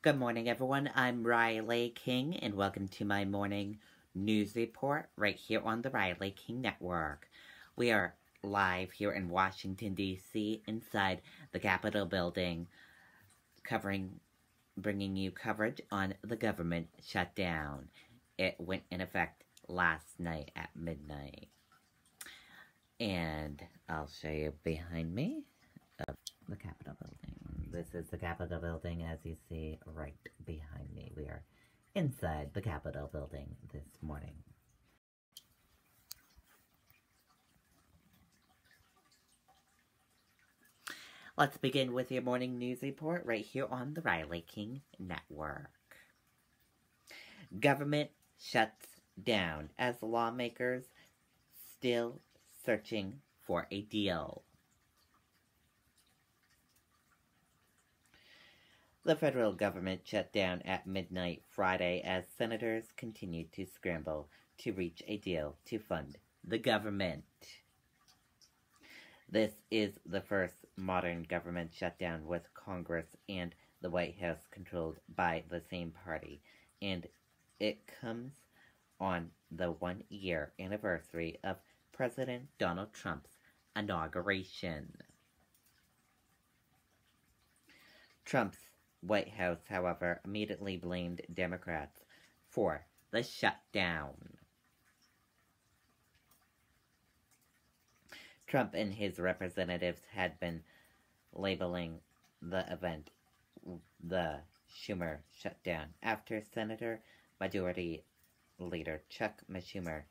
Good morning, everyone. I'm Riley King, and welcome to my morning news report right here on the Riley King Network. We are live here in Washington, D.C., inside the Capitol building, bringing you coverage on the government shutdown. It went in effect last night at midnight. And I'll show you behind me of the Capitol building. This is the Capitol building, as you see right behind me. We are inside the Capitol building this morning. Let's begin with your morning news report right here on the Riley King Network. Government shuts down as lawmakers still searching for a deal. The federal government shut down at midnight Friday as senators continued to scramble to reach a deal to fund the government. This is the first modern government shutdown with Congress and the White House controlled by the same party, and it comes on the one-year anniversary of President Donald Trump's inauguration. Trump's White House, however, immediately blamed Democrats for the shutdown. Trump and his representatives had been labeling the event the Schumer shutdown after Senator Majority Leader Chuck Schumer,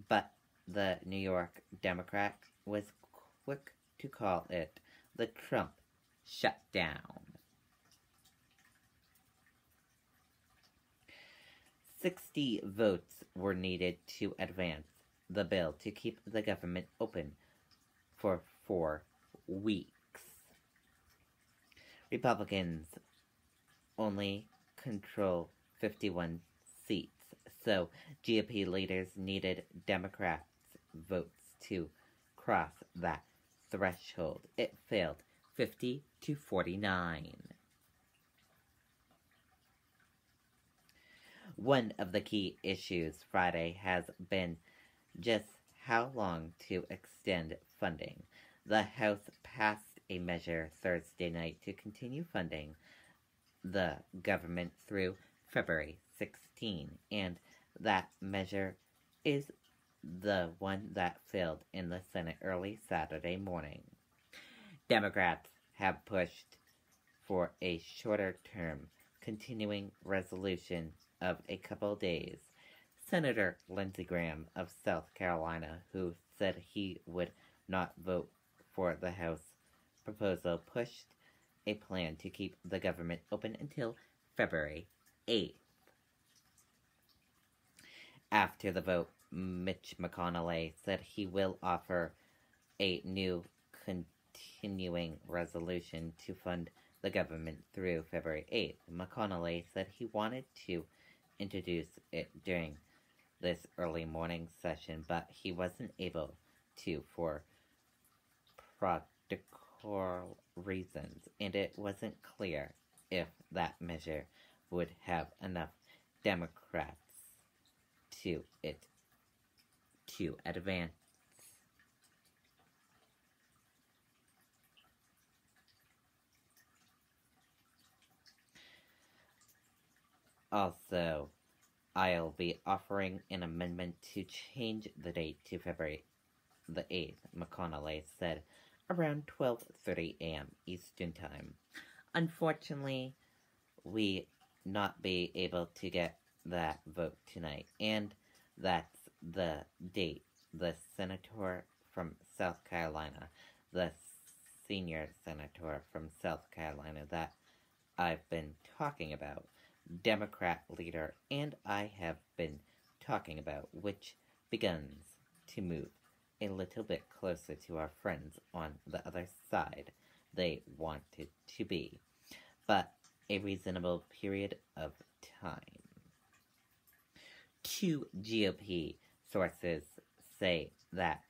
but the New York Democrat was quick to call it the Trump shutdown. 60 votes were needed to advance the bill to keep the government open for 4 weeks. Republicans only control 51 seats, so GOP leaders needed Democrats' votes to cross that threshold. It failed 50 to 49. One of the key issues Friday has been just how long to extend funding. The House passed a measure Thursday night to continue funding the government through February 16, and that measure is the one that failed in the Senate early Saturday morning. Democrats have pushed for a shorter-term continuing resolution of a couple days. Senator Lindsey Graham of South Carolina, who said he would not vote for the House proposal, pushed a plan to keep the government open until February 8th. After the vote, Mitch McConnell said he will offer a new continuing resolution to fund the government through February 8th. McConnell said he wanted to introduce it during this early morning session, but he wasn't able to for practical reasons, and it wasn't clear if that measure would have enough Democrats to advance. Also, I'll be offering an amendment to change the date to February the 8th, McConnell said, around 12:30 a.m. Eastern Time. Unfortunately, we not be able to get that vote tonight, and that's the date the senator from South Carolina, the senior senator from South Carolina that I've been talking about, Democrat leader, and I have been talking about, which begins to move a little bit closer to our friends on the other side they want it to be, but a reasonable period of time. 2 GOP sources say that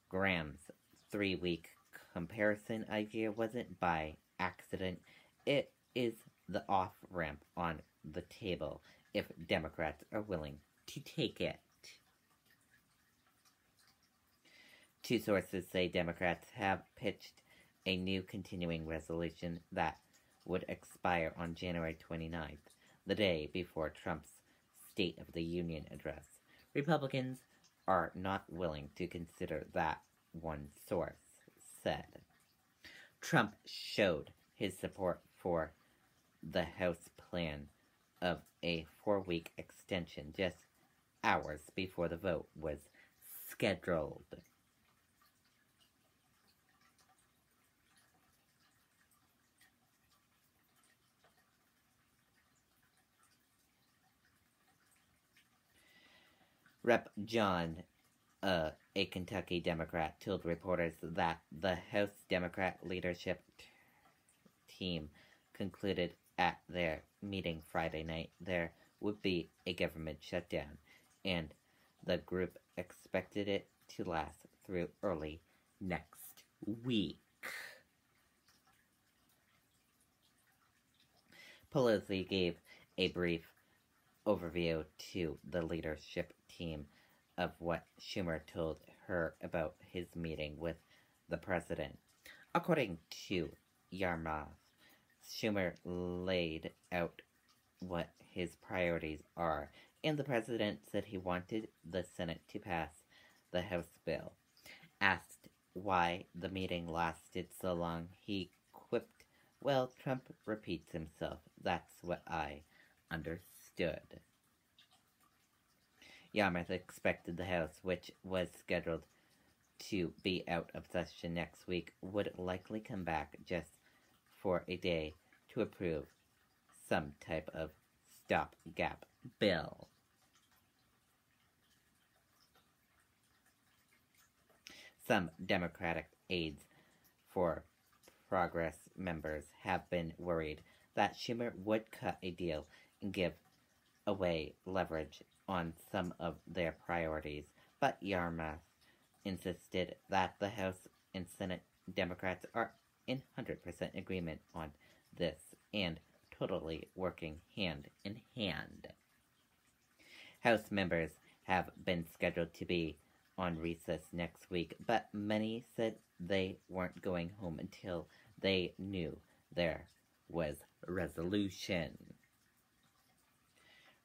Graham's 3-week comparison idea wasn't by accident. It is the off-ramp on the table if Democrats are willing to take it. Two sources say Democrats have pitched a new continuing resolution that would expire on January 29th, the day before Trump's State of the Union address. Republicans are not willing to consider that, one source said. Trump showed his support for the House plan of a 4-week extension just hours before the vote was scheduled. Rep. John, a Kentucky Democrat, told reporters that the House Democrat leadership team concluded at their meeting Friday night there would be a government shutdown, and the group expected it to last through early next week. Pelosi gave a brief overview to the leadership team of what Schumer told her about his meeting with the president. According to Yarmouth, Schumer laid out what his priorities are, and the president said he wanted the Senate to pass the House bill. Asked why the meeting lasted so long, he quipped, "Well, Trump repeats himself. That's what I understood." Yarmouth expected the House, which was scheduled to be out of session next week, would likely come back just for a day to approve some type of stopgap bill. Some Democratic aides for Progress members have been worried that Schumer would cut a deal and give away leverage on some of their priorities, but Yarmouth insisted that the House and Senate Democrats are in 100% agreement on this and totally working hand in hand. House members have been scheduled to be on recess next week, but many said they weren't going home until they knew there was resolution.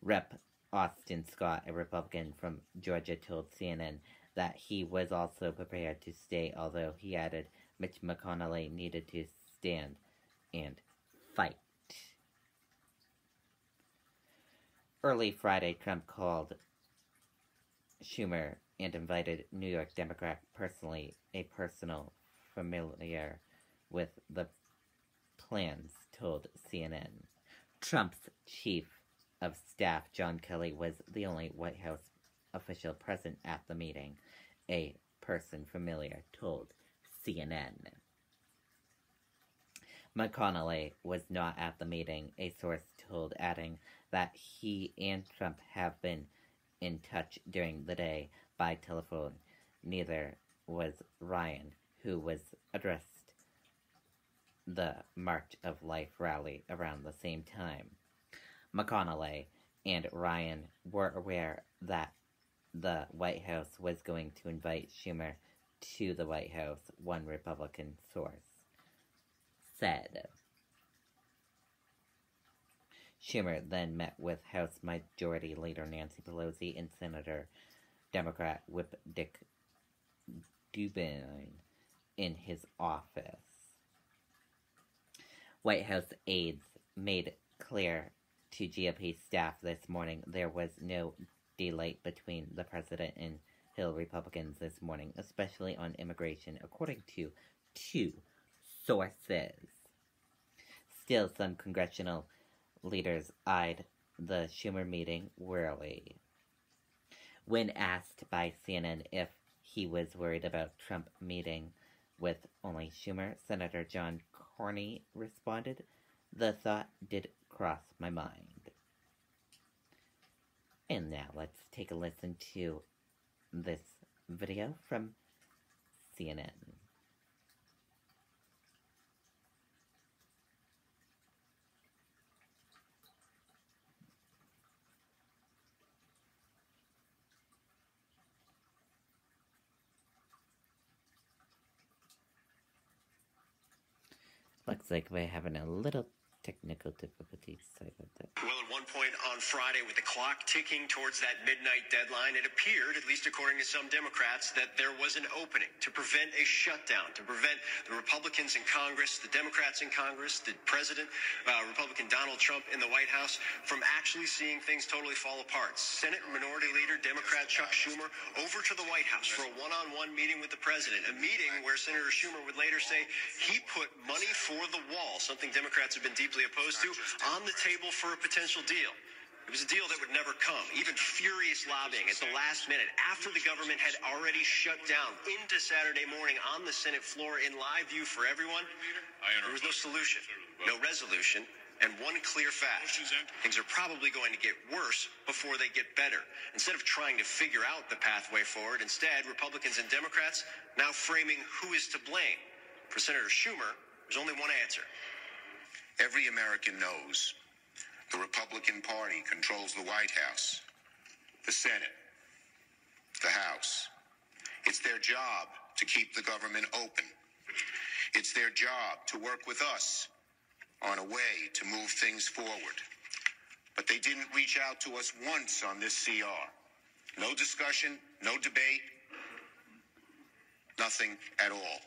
Rep. Austin Scott, a Republican from Georgia, told CNN that he was also prepared to stay, although he added Mitch McConnell needed to stand and fight. Early Friday, Trump called Schumer and invited New York Democrat personally, a personal familiar with the plans, told CNN. Trump's chief of staff, John Kelly, was the only White House official present at the meeting, a person familiar told CNN. McConnell was not at the meeting, a source told, adding that he and Trump have been in touch during the day by telephone. Neither was Ryan, who was addressed the March of Life rally around the same time. McConnell and Ryan were aware that the White House was going to invite Schumer to the White House, one Republican source said. Schumer then met with House Majority Leader Nancy Pelosi and Senator Democrat Whip Dick Durbin in his office. White House aides made clear to GOP staff this morning there was no daylight between the president and Hill Republicans this morning, especially on immigration, according to two sources. Still, some congressional leaders eyed the Schumer meeting warily. When asked by CNN if he was worried about Trump meeting with only Schumer, Senator John Cornyn responded, "The thought did cross my mind." And now let's take a listen to this video from CNN. Looks like we're having a little technical difficulties. Sorry about that. Well, at one point on Friday, with the clock ticking towards that midnight deadline, it appeared, at least according to some Democrats, that there was an opening to prevent a shutdown, to prevent the Republicans in Congress, the Democrats in Congress, the president, Republican Donald Trump in the White House, from actually seeing things totally fall apart. Senate Minority Leader Democrat Chuck Schumer over to the White House for a one-on-one meeting with the president, a meeting where Senator Schumer would later say he put money for the wall, something Democrats have been deeply opposed to, on the table for a potential deal. It was a deal that would never come. Even furious lobbying at the last minute, after the government had already shut down into Saturday morning on the Senate floor in live view for everyone, there was no solution, no resolution, and one clear fact: things are probably going to get worse before they get better. Instead of trying to figure out the pathway forward, instead, Republicans and Democrats now framing who is to blame. For Senator Schumer, there's only one answer. Every American knows the Republican Party controls the White House, the Senate, the House. It's their job to keep the government open. It's their job to work with us on a way to move things forward. But they didn't reach out to us once on this CR. No discussion, no debate, nothing at all.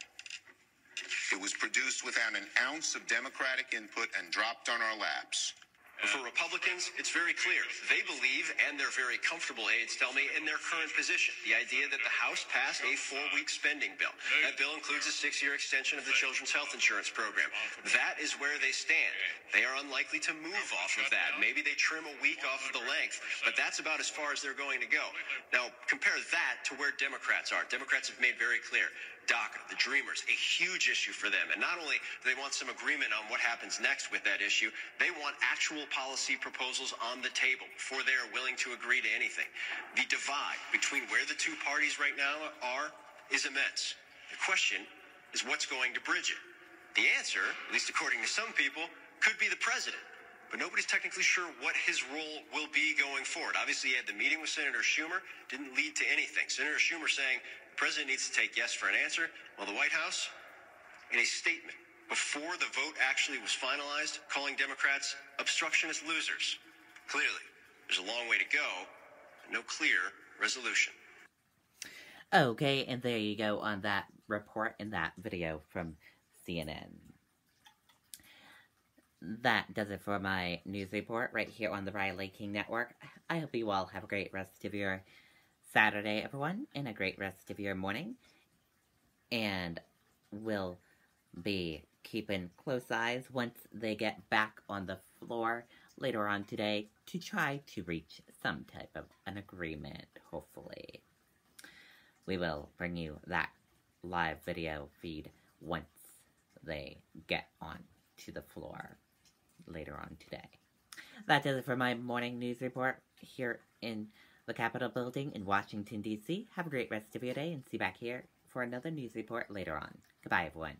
It was produced without an ounce of Democratic input and dropped on our laps. For Republicans, it's very clear. They believe, and their very comfortable aides tell me, in their current position, the idea that the House passed a 4-week spending bill. That bill includes a 6-year extension of the Children's Health Insurance Program. That is where they stand. They are unlikely to move off of that. Maybe they trim a week off of the length, but that's about as far as they're going to go. Now, compare that to where Democrats are. Democrats have made very clear: DACA, the Dreamers, a huge issue for them. And not only do they want some agreement on what happens next with that issue, they want actual policy proposals on the table before they are willing to agree to anything. The divide between where the two parties right now are is immense. The question is what's going to bridge it. The answer, at least according to some people, could be the president. But nobody's technically sure what his role will be going forward. Obviously, he had the meeting with Senator Schumer, didn't lead to anything. Senator Schumer saying the president needs to take yes for an answer, while the White House, in a statement before the vote actually was finalized, calling Democrats obstructionist losers. Clearly, there's a long way to go, and no clear resolution. Okay, and there you go on that report in that video from CNN. That does it for my news report right here on the Riley King Network. I hope you all have a great rest of your Saturday, everyone, and a great rest of your morning. And we'll be keeping close eyes once they get back on the floor later on today to try to reach some type of an agreement, hopefully. We will bring you that live video feed once they get on to the floor later on today. That does it for my morning news report here in the Capitol Building in Washington, D.C. Have a great rest of your day and see you back here for another news report later on. Goodbye, everyone.